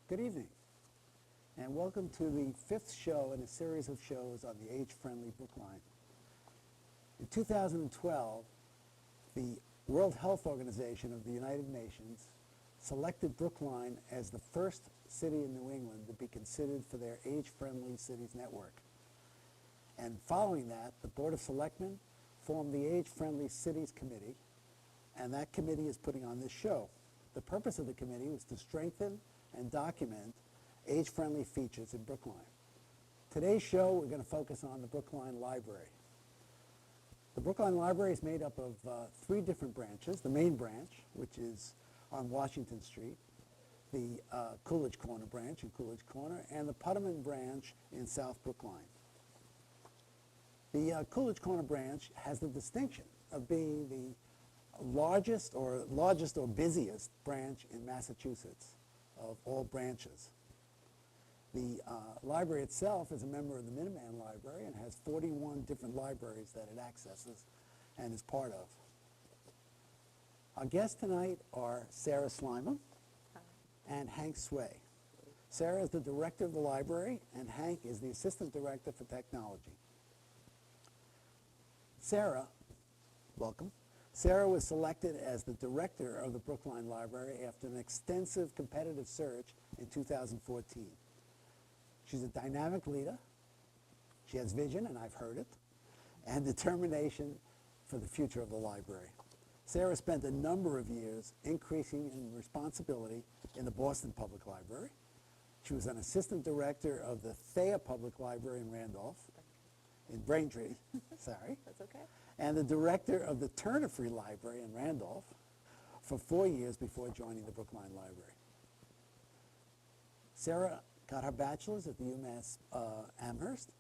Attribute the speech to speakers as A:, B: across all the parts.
A: Good evening, and welcome to the fifth show in a series of shows on the age-friendly Brookline. In 2012, the World Health Organization of the United Nations selected Brookline as the first city in New England to be considered for their age-friendly cities network. And following that, the Board of Selectmen formed the Age-Friendly Cities Committee, and that committee is putting on this show. The purpose of the committee was to strengthen and document age-friendly features in Brookline. Today's show, we're going to focus on the Brookline Library. The Brookline Library is made up of three different branches. The main branch, which is on Washington Street, the Coolidge Corner branch in Coolidge Corner, and the Putterman branch in South Brookline. The Coolidge Corner branch has the distinction of being the largest or busiest branch in Massachusetts of all branches. The library itself is a member of the Minuteman Library and has 41 different libraries that it accesses and is part of. Our guests tonight are Sarah Slimer and Hank Sway. Sarah is the director of the library, and Hank is the assistant director for technology. Sarah, welcome. Sarah was selected as the director of the Brookline Library after an extensive competitive search in 2014. She's a dynamic leader. She has vision, and I've heard it, and determination for the future of the library. Sarah spent a number of years increasing in responsibility in the Boston Public Library. She was an assistant director of the Thayer Public Library in Randolph, in Braintree, sorry.
B: That's okay.
A: And the director of the Turner Free Library in Randolph for 4 years before joining the Brookline Library. Sarah got her bachelor's at the UMass Amherst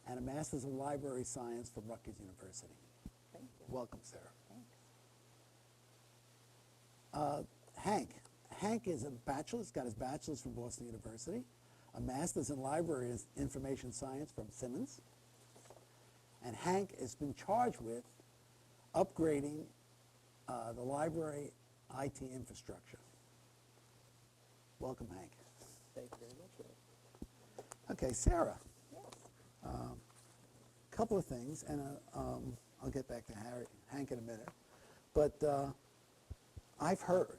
A: and a master's in library science from Rutgers University.
B: Thank you.
A: Welcome, Sarah.
B: Thanks.
A: Hank is a bachelor's, got his bachelor's from Boston University, a master's in library information science from Simmons, and Hank has been charged with upgrading the library IT infrastructure. Welcome, Hank.
B: Thank you very much, Will.
A: Okay, Sarah.
B: Yes.
A: A couple of things, and I'll get back to Hank in a minute. But I've heard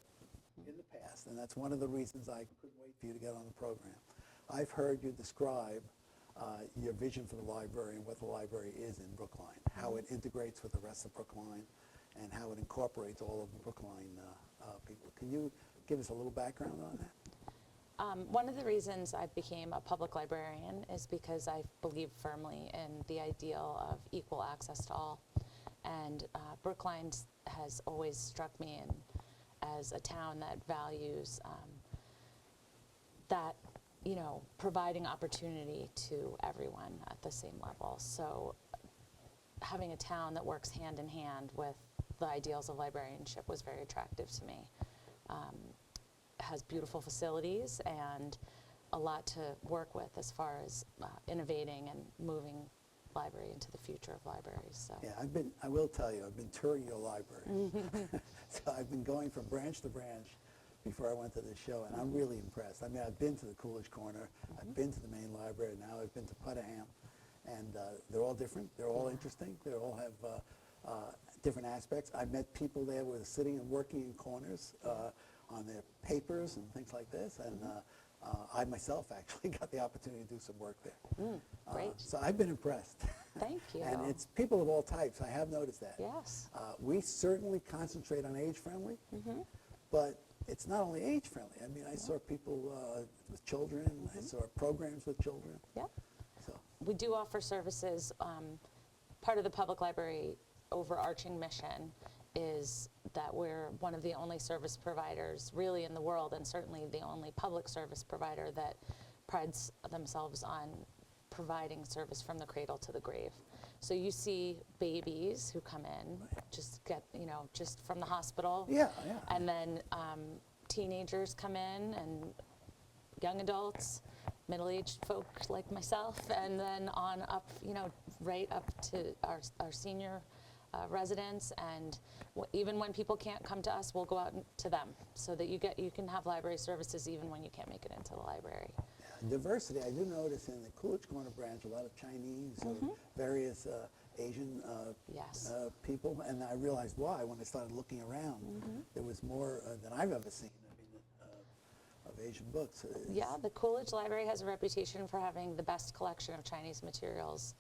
A: in the past, and that's one of the reasons I couldn't wait for you to get on the program, I've heard you describe your vision for the library and what the library is in Brookline, how it integrates with the rest of Brookline, and how it incorporates all of the Brookline people. Can you give us a little background on that?
C: One of the reasons I became a public librarian is because I believe firmly in the ideal of equal access to all. And Brookline has always struck me as a town that values that, providing opportunity to everyone at the same level. So having a town that works hand in hand with the ideals of librarianship was very attractive to me. Has beautiful facilities and a lot to work with as far as innovating and moving library into the future of libraries. So.
A: Yeah, I will tell you, I've been touring your library. So I've been going from branch to branch before I went to this show, and I'm really impressed. I mean, I've been to the Coolidge Corner, I've been to the main library, now I've been to Putterham, and they're all different, they're all interesting, they all have different aspects. I've met people there who are sitting and working in corners on their papers and things like this, and I myself actually got the opportunity to do some work there.
C: Great.
A: So I've been impressed.
C: Thank you.
A: And it's people of all types, I have noticed that.
C: Yes.
A: We certainly concentrate on age-friendly, but it's not only age-friendly. I mean, I saw people with children, I saw programs with children.
C: Yeah.
A: So.
C: We do offer services. Part of the public library overarching mission is that we're one of the only service providers really in the world, and certainly the only public service provider that prides themselves on providing service from the cradle to the grave. So you see babies who come in, just get, just from the hospital.
A: Yeah.
C: And then teenagers come in, and young adults, middle-aged folk like myself, and then on up, right up to our senior residents, and even when people can't come to us, we'll go out to them, so that you can have library services even when you can't make it into the library.
A: Diversity, I do notice in the Coolidge Corner branch, a lot of Chinese, various Asian
C: Yes.
A: people, and I realized why when I started looking around. There was more than I've ever seen, of Asian books.
C: Yeah, the Coolidge Library has a reputation for having the best collection of Chinese materials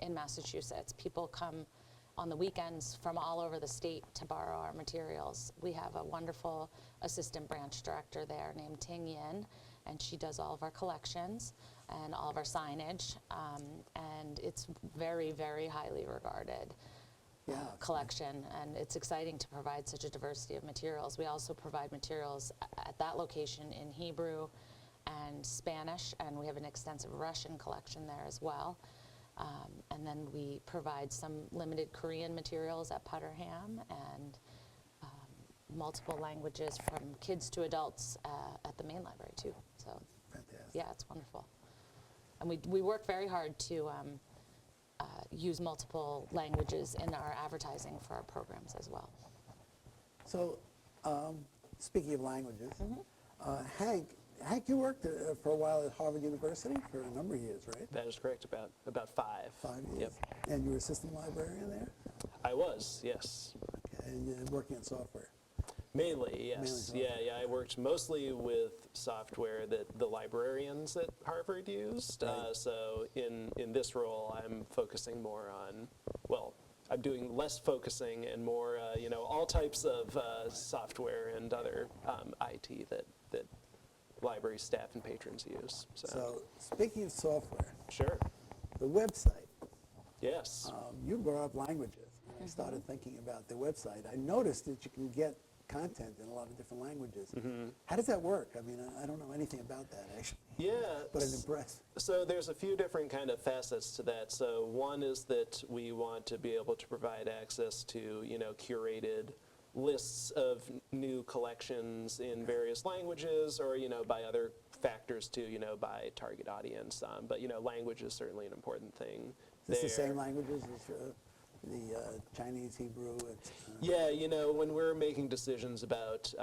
C: in Massachusetts. People come on the weekends from all over the state to borrow our materials. We have a wonderful assistant branch director there named Ting Yin, and she does all of our collections and all of our signage, and it's very, very highly regarded collection, and it's exciting to provide such a diversity of materials. We also provide materials at that location in Hebrew and Spanish, and we have an extensive Russian collection there as well. And then we provide some limited Korean materials at Putterham, and multiple languages from kids to adults at the main library too. So,
A: Fantastic.
C: yeah, it's wonderful. And we work very hard to use multiple languages in our advertising for our programs as well.
A: So, speaking of languages, Hank, you worked for a while at Harvard University for a number of years, right?
D: That is correct, about 5.
A: 5 years?
D: Yep.
A: And you were assistant librarian there?
D: I was, yes.
A: Okay, and you're working on software?
D: Mainly, yes.
A: Mainly
D: Yeah, I worked mostly with software that the librarians at Harvard used.
A: Right.
D: So in this role, I'm focusing more on, well, I'm doing less focusing and more, all types of software and other IT that library staff and patrons use.
A: So, speaking of software,
D: Sure.
A: the website,
D: Yes.
A: you brought up languages. And I started thinking about the website. I noticed that you can get content in a lot of different languages. How does that work? I mean, I don't know anything about that, actually,
D: Yeah.
A: but I'm impressed.
D: So there's a few different kind of facets to that. So one is that we want to be able to provide access to, curated lists of new collections in various languages, or, by other factors too, by target audience. But, language is certainly an important thing.
A: Is this the
D: there.
A: same languages as the Chinese, Hebrew?
D: Yeah, when we're making decisions about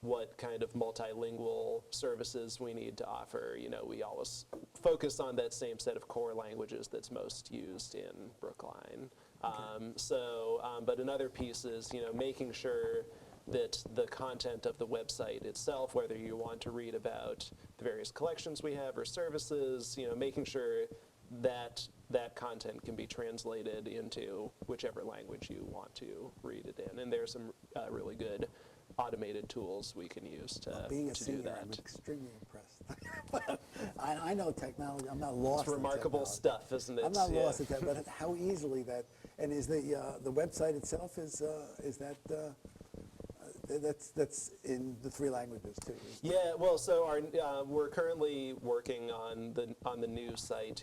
D: what kind of multilingual services we need to offer, we always focus on that same set of core languages that's most used in Brookline. But another piece is, making sure that the content of the website itself, whether you want to read about the various collections we have or services, making sure that that content can be translated into whichever language you want to read it in. And there's some really good automated tools we can use to
A: Being a
D: do
A: senior,
D: that.
A: I'm extremely impressed. I know technology. I'm not lost.
D: It's remarkable
A: in technology.
D: stuff, isn't it?
A: I'm not
D: Yeah.
A: lost at that, but how easily that, and is the website itself is that that's in the 3 languages too?
D: Yeah, well, so we're currently working on the new site.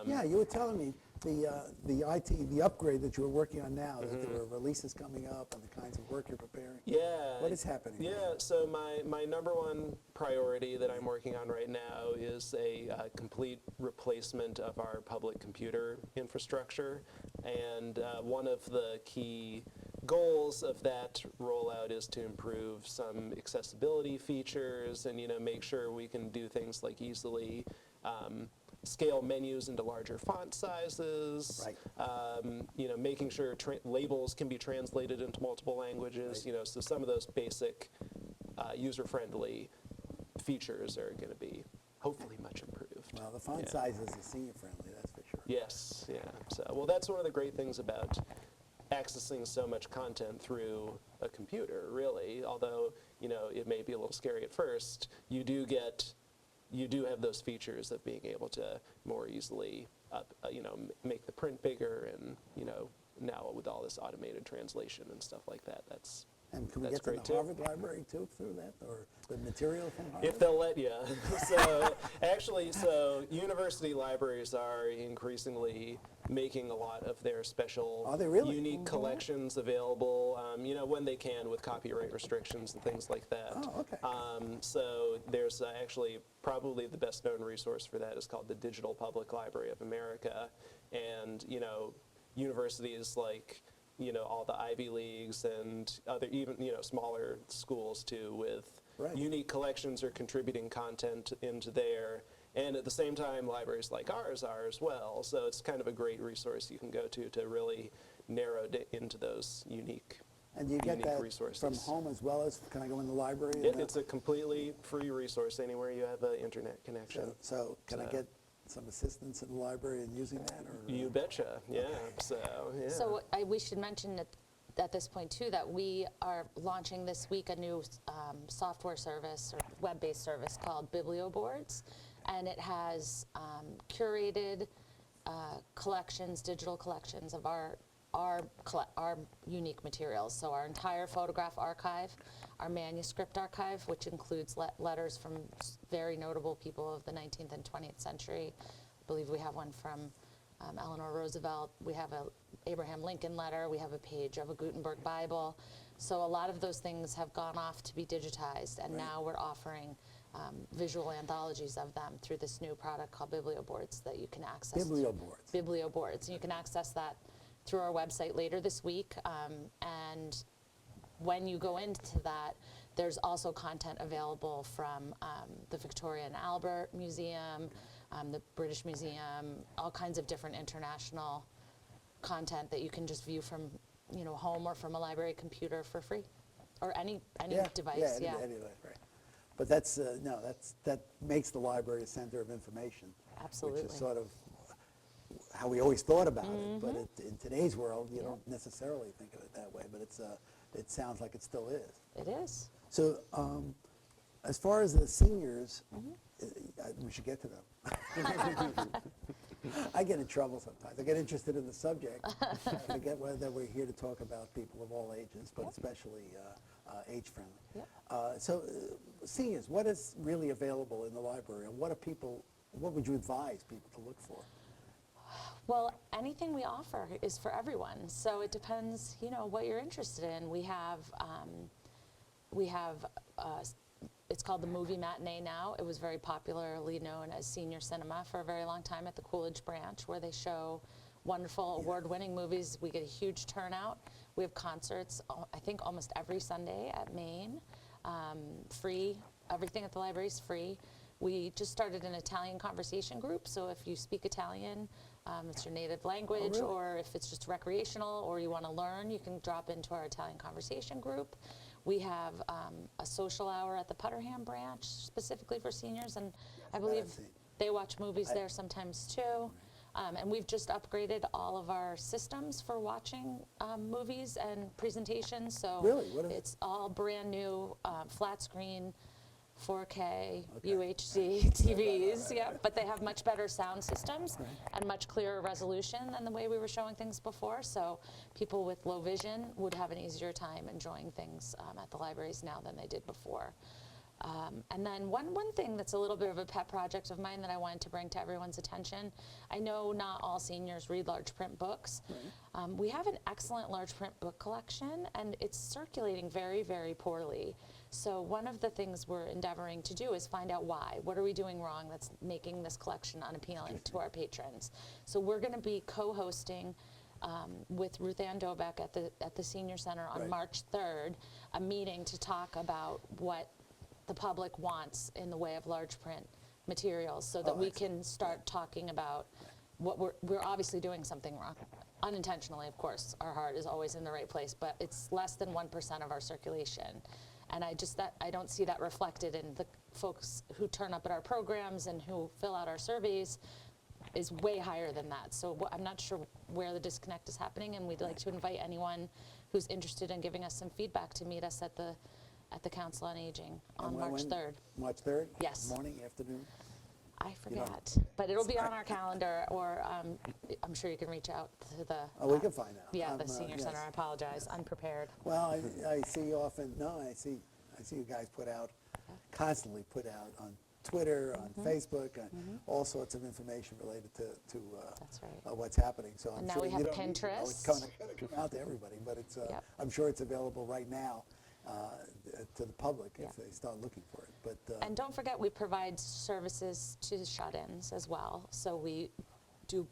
A: Yeah, you were telling me the upgrade that you were working on now, that there were releases coming up and the kinds of work you're preparing.
D: Yeah.
A: What is happening?
D: Yeah, so my number one priority that I'm working on right now is a complete replacement of our public computer infrastructure. And one of the key goals of that rollout is to improve some accessibility features and, make sure we can do things like easily scale menus into larger font sizes,
A: Right.
D: Making sure labels can be translated into multiple languages,
A: Right.
D: So some of those basic user-friendly features are going to be hopefully much improved.
A: Well, the font
D: Yeah.
A: sizes are senior friendly, that's for sure.
D: Yes, yeah. So, well, that's one of the great things about accessing so much content through a computer, really. Although, it may be a little scary at first, you do have those features of being able to more easily, make the print bigger, and now with all this automated translation and stuff like that, that's
A: And can we
D: That's
A: get to
D: great,
A: the
D: too.
A: Harvard Library too through that, or the material from Harvard?
D: if they'll let you. So actually, university libraries are increasingly making a lot of their special,
A: Are they really?
D: unique collections available, when they can with copyright restrictions and things like that.
A: Oh, okay.
D: So there's actually probably the best known resource for that is called the Digital Public Library of America. And, universities like, all the Ivy Leagues and other even, smaller schools too, with
A: Right.
D: unique collections or contributing content into there. And at the same time, libraries like ours are as well. So it's kind of a great resource you can go to really narrow into those unique
A: And do you get
D: unique
A: that
D: resources.
A: from home as well as, can I go in the library?
D: It's a completely free resource anywhere you have an internet connection.
A: So can I get some assistance in the library in using that? Or
D: You betcha, yeah. So, yeah.
C: So we should mention at this point too that we are launching this week a new software service or web-based service called BiblioBoards, and it has curated collections, digital collections of our unique materials. So our entire photograph archive, our manuscript archive, which includes letters from very notable people of the 19th and 20th century. I believe we have one from Eleanor Roosevelt. We have a Abraham Lincoln letter. We have a page of a Gutenberg Bible. So a lot of those things have gone off to be digitized, and now we're offering visual anthologies of them through this new product called BiblioBoards that you can access.
A: BiblioBoards.
C: BiblioBoards. And you can access that through our website later this week. And when you go into that, there's also content available from the Victoria and Albert Museum, the British Museum, all kinds of different international content that you can just view from home or from a library computer for free, or any device.
A: Any device, right. But that's that makes the library a center of information.
C: Absolutely.
A: Which is sort of how we always thought about it. But in today's world, you don't necessarily think of it that way. But it sounds like it still is.
C: It is.
A: So as far as the seniors, we should get to them. I get in trouble sometimes. I get interested in the subject. I forget whether we're here to talk about people of all ages, but especially age-friendly. So seniors, what is really available in the library, and what would you advise people to look for?
C: Well, anything we offer is for everyone. So it depends, what you're interested in. We have it's called the Movie Matinee now. It was very popularly known as senior cinema for a very long time at the Coolidge branch, where they show wonderful award-winning movies. We get a huge turnout. We have concerts, I think almost every Sunday at Maine, free. Everything at the library is free. We just started an Italian conversation group, so if you speak Italian, it's your native language,
A: really?
C: or if it's just recreational or you want to learn, you can drop into our Italian conversation group. We have a social hour at the Putterham branch specifically for seniors, and I believe they watch movies there sometimes too. And we've just upgraded all of our systems for watching movies and presentations. So
A: Really? What is it?
C: it's all brand new, flat screen, 4K, UHD TVs, but they have much better sound systems and much clearer resolution than the way we were showing things before. So people with low vision would have an easier time enjoying things at the libraries now than they did before. And then one thing that's a little bit of a pet project of mine that I wanted to bring to everyone's attention, I know not all seniors read large print books. We have an excellent large print book collection, and it's circulating very, very poorly. So one of the things we're endeavoring to do is find out why. What are we doing wrong that's making this collection unappealing to our patrons? So we're going to be co-hosting with Ruth Ann Dobeck at the Senior Center on March 3rd, a meeting to talk about what the public wants in the way of large print materials, so that we can start talking about what we're obviously doing something wrong. Unintentionally, of course, our heart is always in the right place, but it's less than 1% of our circulation. And I don't see that reflected in the folks who turn up at our programs and who fill out our surveys, is way higher than that. So I'm not sure where the disconnect is happening, and we'd like to invite anyone who's interested in giving us some feedback to meet us at the Council on Aging on March 3rd.
A: March 3rd?
C: Yes.
A: Morning, afternoon?
C: I forget, but it'll be on our calendar, or I'm sure you can reach out to the
A: Oh, we can find out.
C: the Senior Center. I apologize, unprepared.
A: Well, I see often, I see you guys constantly put out on Twitter, on Facebook, all sorts of information related to
C: That's right.
A: what's happening. So I'm
C: And now
A: sure
C: we
A: you
C: have
A: don't need to know
C: Pinterest.
A: it's going to come out to everybody, but it's I'm sure it's available right now to the public if they start looking for it. But
C: And don't forget, we provide services to shut-ins as well. So we do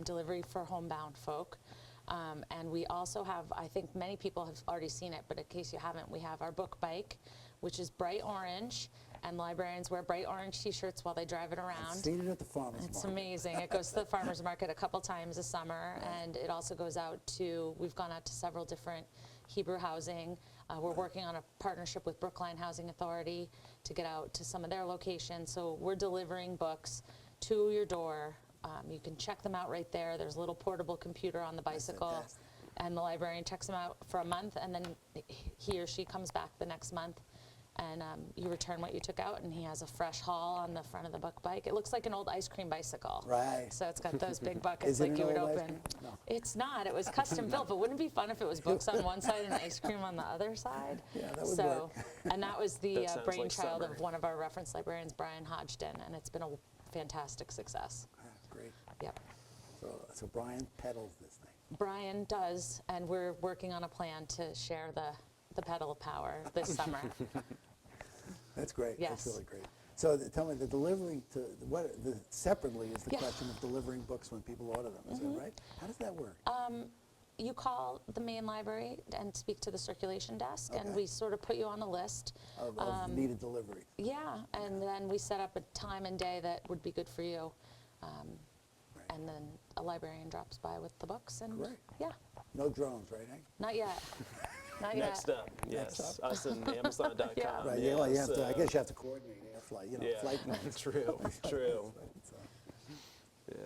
C: delivery for homebound folk. And we also have, I think many people have already seen it, but in case you haven't, we have our book bike, which is bright orange, and librarians wear bright orange t-shirts while they drive it
A: I've
C: around.
A: seen it at the farmer's
C: It's
A: market.
C: amazing. It goes to the farmer's market a couple times a summer, and it also goes out to, we've gone out to several different Hebrew housing. We're working on a partnership with Brookline Housing Authority to get out to some of their locations. So we're delivering books to your door. You can check them out right there. There's a little portable computer on the bicycle,
A: fantastic.
C: and the librarian checks them out for a month, and then he or she comes back the next month, and you return what you took out, and he has a fresh haul on the front of the book bike. It looks like an old ice cream bicycle.
A: Right.
C: So it's got those big buckets
A: Is it
C: like
A: an
C: you would
A: old ice
C: open.
A: cream? No.
C: It's not. It was custom built, but wouldn't it be fun if it was books on one side and ice cream on the other side?
A: Yeah, that would
C: So, and that was the
D: That sounds like
C: brainchild
D: summer.
C: of one of our reference librarians, Brian Hodgson, and it's been a fantastic success.
A: Ah, great.
C: Yep.
A: So Brian peddles this thing.
C: Brian does, and we're working on a plan to share the pedal power this summer.
A: That's great.
C: Yes.
A: That's really great. So tell me, the delivering to separately is the
C: Yeah.
A: question of delivering books when people order them. Is that right? How does that work?
C: You call the main library and speak to the circulation desk, and
A: Okay.
C: we sort of put you on a list.
A: of needed delivery.
C: Yeah, and then we set up a time and day that would be good for you.
A: Right.
C: And then a librarian drops by with the books, and
A: Great.
C: yeah,
A: No drones, right, Hank?
C: not yet. Not yet.
D: Next up, yes,
A: Next
D: us and Amazon.com.
C: Yeah.
A: Right.
D: Yeah,
A: You have to. I
D: so-
A: guess you have to coordinate air flight.
D: Yeah,
A: Flight modes.
D: true, true.
A: So,
D: Yeah.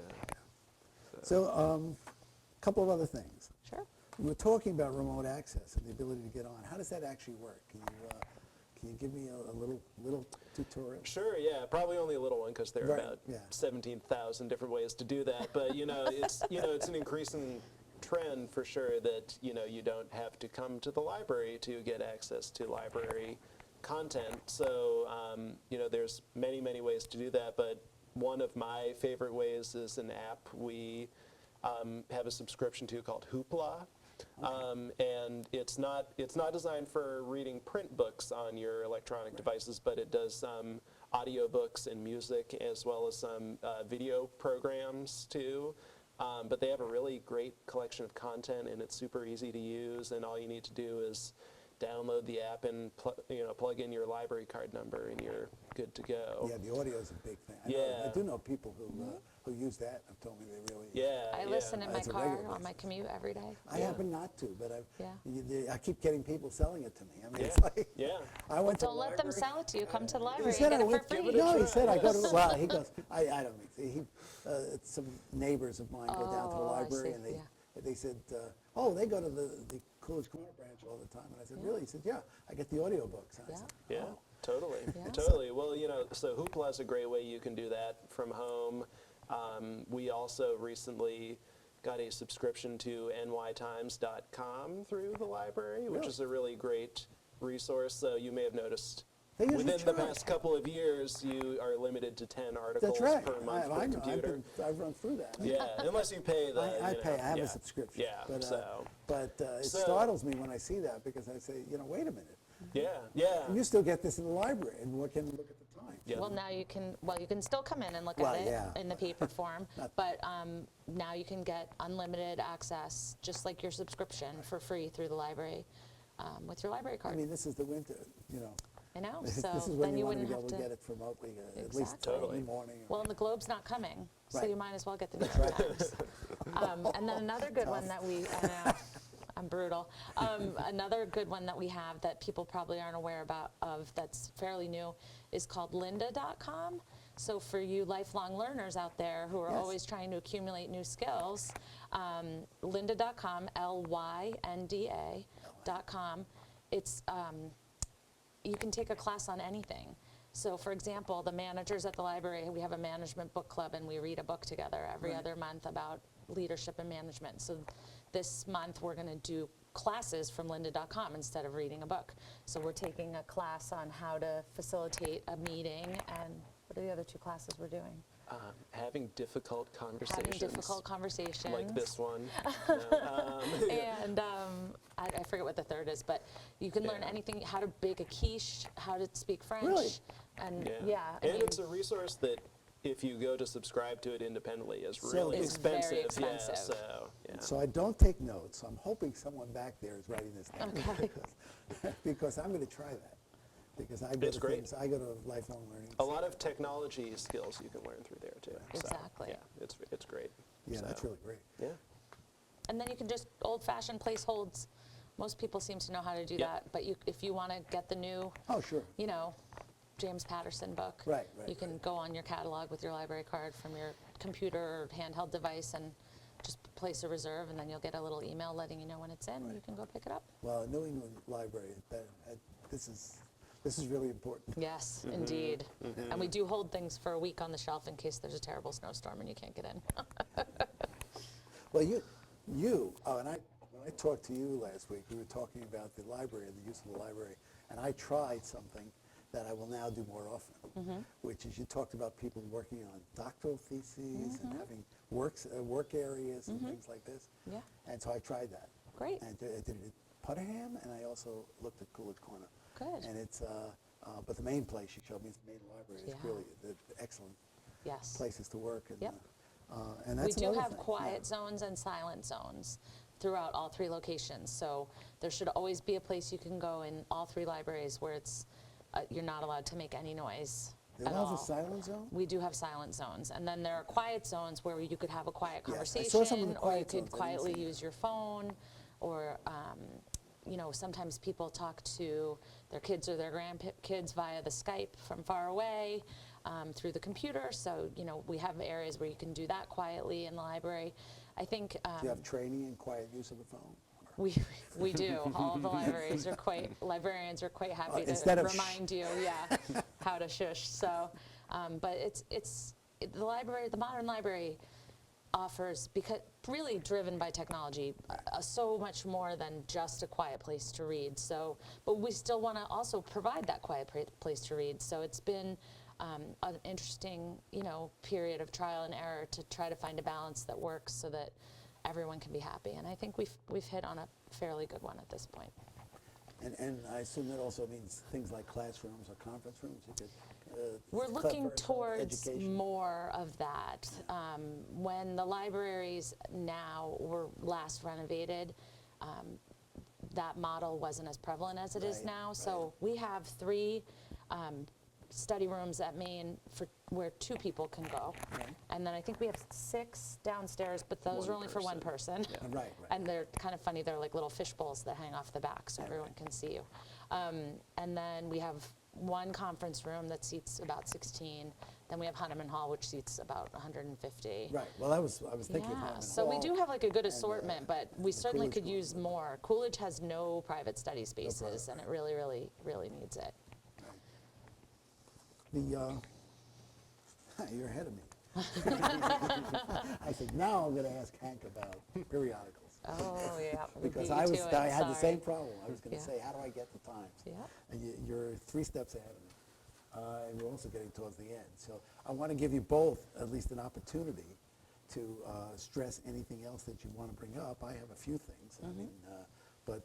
A: So, a couple of other things.
C: Sure.
A: We were talking about remote access and the ability to get on. How does that actually work? Can you give me a little tutorial?
D: Sure, yeah, probably only a little one because there are
A: Right,
D: about
A: yeah.
D: 17,000 different ways to do that. But it's an increasing trend for sure that you don't have to come to the library to get access to library content. So there's many ways to do that. But one of my favorite ways is an app we have a subscription to called Hoopla. And it's not designed for reading print books on your electronic devices, but it does audiobooks and music as well as some video programs too. But they have a really great collection of content, and it's super easy to use. And all you need to do is download the app and plug in your library card number, and you're good to go.
A: Yeah, the audio is a big thing.
D: Yeah.
A: I do know people who use that. Have told me they really.
D: Yeah.
C: I
D: yeah.
C: listen in my
A: That's a
C: car
A: regular
C: on my
A: basis.
C: commute every day.
A: I happen not to, but
C: Yeah.
A: I keep getting people selling it to me. I mean,
D: Yeah.
A: it's like
D: Yeah.
A: I went to
C: Don't
A: the
C: let them
A: library.
C: sell it to you. Come to the
A: He
C: library and
A: said
C: get
A: I
C: it for
A: would
C: free.
D: give it a
A: No, he
D: try,
A: said I go to.
D: yes.
A: Well, he goes. I don't mean. Some neighbors of mine go down to the
C: Oh, I
A: library,
C: see,
A: and
C: yeah.
A: they said, oh, they go to the Coolidge Corner branch all the time. And I said, really? He said, yeah, I get the audiobooks. And I
C: Yeah.
A: said,
D: Yeah,
A: oh.
D: totally,
C: Yeah.
D: totally. Well, so Hoopla is a great way you can do that from home. We also recently got a subscription to nytimes.com through the library, which
A: Really?
D: is a really great resource. So you may have noticed
A: They usually
D: within the
A: charge.
D: past couple of years, you are limited to 10 articles
A: That's right.
D: per month per computer.
A: I've run through that.
D: Yeah, unless you pay the.
A: I pay. I have
D: yeah.
A: a subscription.
D: Yeah,
A: But,
D: so.
A: it
D: So-
A: startles me when I see that because I say, wait a minute.
D: Yeah.
A: You still get this in the library, and what can look at the time?
D: Yeah.
C: Well, now you can still come in and look
A: Well,
C: at it
A: yeah.
C: in the paper form, but now you can get unlimited access, just like your subscription, for free through the library with your library
A: I
C: card.
A: mean, this is the winter.
C: I know,
A: This
C: so
A: is when
C: then
A: you
C: you
A: want to
C: wouldn't
A: be
C: have
A: able to
C: to.
A: get it remotely, at least
C: Exactly.
A: in the
D: Totally.
A: morning.
C: Well, and the Globe's not coming, so
A: Right.
C: you might as well get the New York Times. And then another good one that I know, I'm brutal. Another good one that we have that people probably aren't aware of that's fairly new is called Lynda Com. So for you lifelong learners out there who are
A: Yes.
C: always trying to accumulate new skills, Lynda.com, LYNDA.com. It's you can take a class on anything. So for example, the managers at the library, we have a management book club, and we read a book together every other month about leadership and management. So this month we're going to do classes from Lynda.com instead of reading a book. So we're taking a class on how to facilitate a meeting, and what are the other two classes we're doing?
D: Having difficult conversations.
C: Having difficult conversations.
D: Like this one.
C: And I forget what the third is, but you can learn
D: Yeah.
C: anything, how to bake a quiche, how to speak French.
A: Really?
C: And
D: Yeah.
C: yeah, I
D: And
C: mean,
D: it's a resource that if you go to subscribe to it independently, is
A: So
D: really
C: It's very
D: expensive.
C: expensive.
D: Yeah, so, yeah.
A: So I don't take notes, so I'm hoping someone back there is writing this down.
C: Okay.
A: Because I'm going to try that. Because I go
D: It's
A: to
D: great.
A: things, I go to lifelong learning.
D: A lot of technology skills you can learn through there too. So,
C: Exactly.
D: yeah, it's great.
A: Yeah,
D: So,
A: that's really great.
D: Yeah.
C: And then you can just old-fashioned place holds. Most people seem to know how to do
D: Yep.
C: that, but if you want to get the new,
A: Oh, sure.
C: you know, James Patterson book,
A: Right,
C: you can
A: right.
C: go on your catalog with your library card from your computer or handheld device and just place a reserve, and then you'll get a little email letting you know when it's in, and you can go pick it up.
A: Well, New England Library, this is really important.
C: Yes, indeed. And we do hold things for a week on the shelf in case there's a terrible snowstorm and you can't get in.
A: Well, and when I talked to you last week, we were talking about the library and the use of the library, and I tried something that I will now do more often, which is you talked about people working on doctoral theses and having work areas and things like this.
C: Yeah.
A: And so I tried that.
C: Great.
A: And I did it at Putterham, and I also looked at Coolidge Corner.
C: Good.
A: And it's, but the main place you showed me is the main library. It's
C: Yeah.
A: really the excellent
C: Yes.
A: places to work. And,
C: Yep.
A: And
C: We
A: that's
C: do
A: another
C: have
A: thing,
C: quiet
A: yeah.
C: zones and silent zones throughout all 3 locations. So there should always be a place you can go in all 3 libraries where it's you're not allowed to make any noise
A: It
C: at
A: has
C: all.
A: a silent zone?
C: We do have silent zones, and then there are quiet zones where you could have a quiet
A: Yes, I
C: conversation,
A: saw some of the
C: or you
A: quiet
C: could
A: zones. I didn't
C: quietly
A: see that.
C: use your phone, or you know, sometimes people talk to their kids or their grandkids via the Skype from far away through the computer. So you know, we have areas where you can do that quietly in the library. I think
A: Do you have training in quiet use of the phone?
C: we do. All of the librarians are quite happy
A: instead
C: to
A: of shh.
C: remind you, how to shush. So, but the library, the modern library, offers, because really driven by technology, so much more than just a quiet place to read. So, but we still want to also provide that quiet place to read. So it's been an interesting, you know, period of trial and error to try to find a balance that works so that everyone can be happy. And I think we've hit on a fairly good one at this point.
A: And I assume that also means things like classrooms or conference rooms. You could,
C: We're looking
A: for
C: towards
A: education.
C: more of that. When the libraries now were last renovated, that model wasn't as prevalent as it is
A: Right,
C: now.
A: right.
C: So we have 3 study rooms at Maine where 2 people can go. And then I think we have 6 downstairs, but those are only for one person.
A: Right, right.
C: And they're kind of funny. They're like little fish bowls that hang off the back so everyone can see you. And then we have 1 conference room that seats about 16. Then we have Hunneman Hall, which seats about 150.
A: Right. Well, I was thinking of
C: Yeah,
A: Harmon
C: so we
A: Hall.
C: do have like a good assortment, but we
A: the
C: certainly
A: Coolidge
C: could
A: one.
C: use more. Coolidge has no private study spaces, and it really, really, really needs it.
A: You're ahead of me. I said, now I'm going to ask Hank about periodicals.
C: Oh, yeah. we
A: Because
C: beat
A: I
C: you to it,
A: had the
C: sorry.
A: same problem. I was going to
C: Yeah.
A: say, how do I get the times?
C: Yeah.
A: And you're 3 steps ahead of me. And we're also getting towards the end. So I want to give you both at least an opportunity to stress anything else that you want to bring up. I have a few things. I mean, but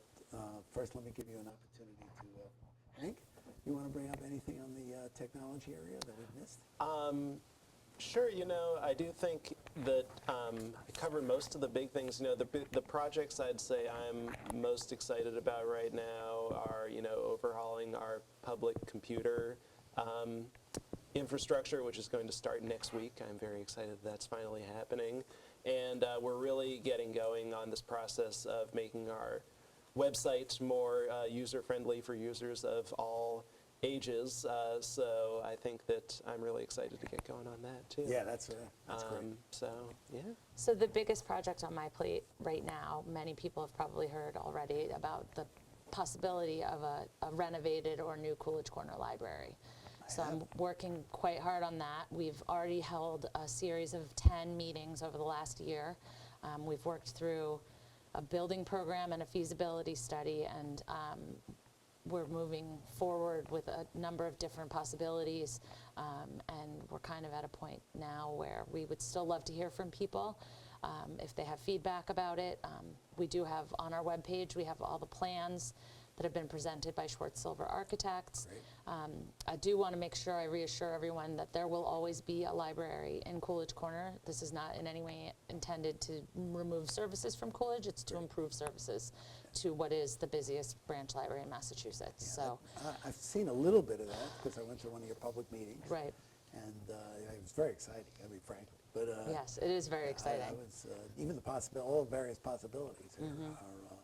A: first let me give you an opportunity to, Hank, you want to bring up anything on the technology area that we've missed?
D: Sure, you know, I do think that I covered most of the big things. You know, the projects I'd say I'm most excited about right now are, you know, overhauling our public computer infrastructure, which is going to start next week. I'm very excited that's finally happening. And we're really getting going on this process of making our website more user-friendly for users of all ages. So I think that I'm really excited to get going on that too.
A: Yeah, that's great.
D: So, yeah.
C: So the biggest project on my plate right now, many people have probably heard already about the possibility of a renovated or new Coolidge Corner library. So I'm working quite hard on that. We've already held a series of 10 meetings over the last year. We've worked through a building program and a feasibility study, and we're moving forward with a number of different possibilities, and we're kind of at a point now where we would still love to hear from people if they have feedback about it. We do have on our webpage, we have all the plans that have been presented by Schwartz Silver Architects.
A: Great.
C: I do want to make sure I reassure everyone that there will always be a library in Coolidge Corner. This is not in any way intended to remove services from Coolidge. It's to improve services to what is the busiest branch library in Massachusetts. So,
A: I've seen a little bit of that because I went to one of your public meetings.
C: right.
A: And it was very exciting, I mean, frankly. But
C: Yes, it is very exciting.
A: I was, even the all the various possibilities are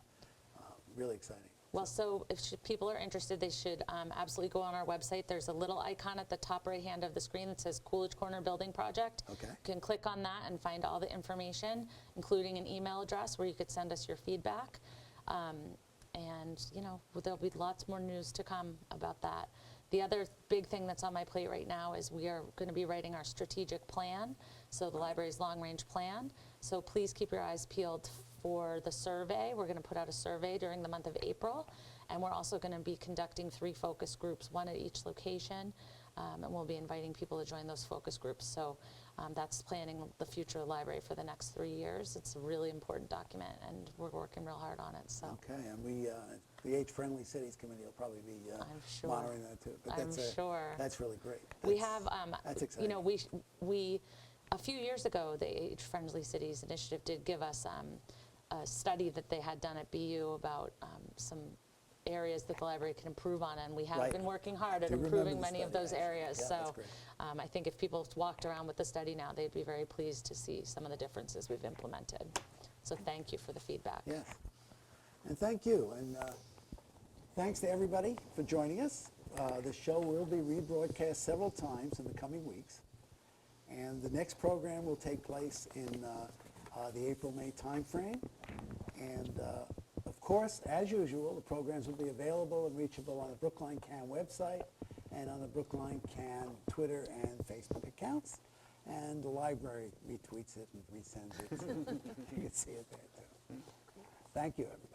A: really exciting.
C: Well, so if people are interested, they should absolutely go on our website. There's a little icon at the top right hand of the screen that says Coolidge Corner Building Project.
A: Okay.
C: You can click on that and find all the information, including an email address where you could send us your feedback. And, you know, there'll be lots more news to come about that. The other big thing that's on my plate right now is we are going to be writing our strategic plan, so the library's long-range plan. So please keep your eyes peeled for the survey. We're going to put out a survey during the month of April, and we're also going to be conducting 3 focus groups, 1 at each location, and we'll be inviting people to join those focus groups. So that's planning the future of the library for the next 3 years. It's a really important document, and we're working real hard on it. So.
A: Okay, and we, the Age-Friendly Cities Committee will probably be
C: I'm sure.
A: monitoring that too. But
C: I'm sure.
A: That's really great.
C: We
A: That's-
C: have,
A: That's exciting.
C: you know, we a few years ago, the Age Friendly Cities Initiative did give us a study that they had done at BU about some areas that the library can improve on, and we have
A: Right.
C: been working hard at
A: do remember
C: improving
A: the
C: many of
A: study,
C: those
A: actually.
C: areas.
A: Yeah, that's
C: So
A: great.
C: I think if people walked around with the study now, they'd be very pleased to see some of the differences we've implemented. So thank you for the feedback.
A: Yes. And thank you. And thanks to everybody for joining us. The show will be rebroadcast several times in the coming weeks. And the next program will take place in the April-May timeframe. And of course, as usual, the programs will be available and reachable on the Brookline CAN website and on the Brookline CAN Twitter and Facebook accounts. And the library retweets it and resends it. You can see it there too. Thank you, everybody.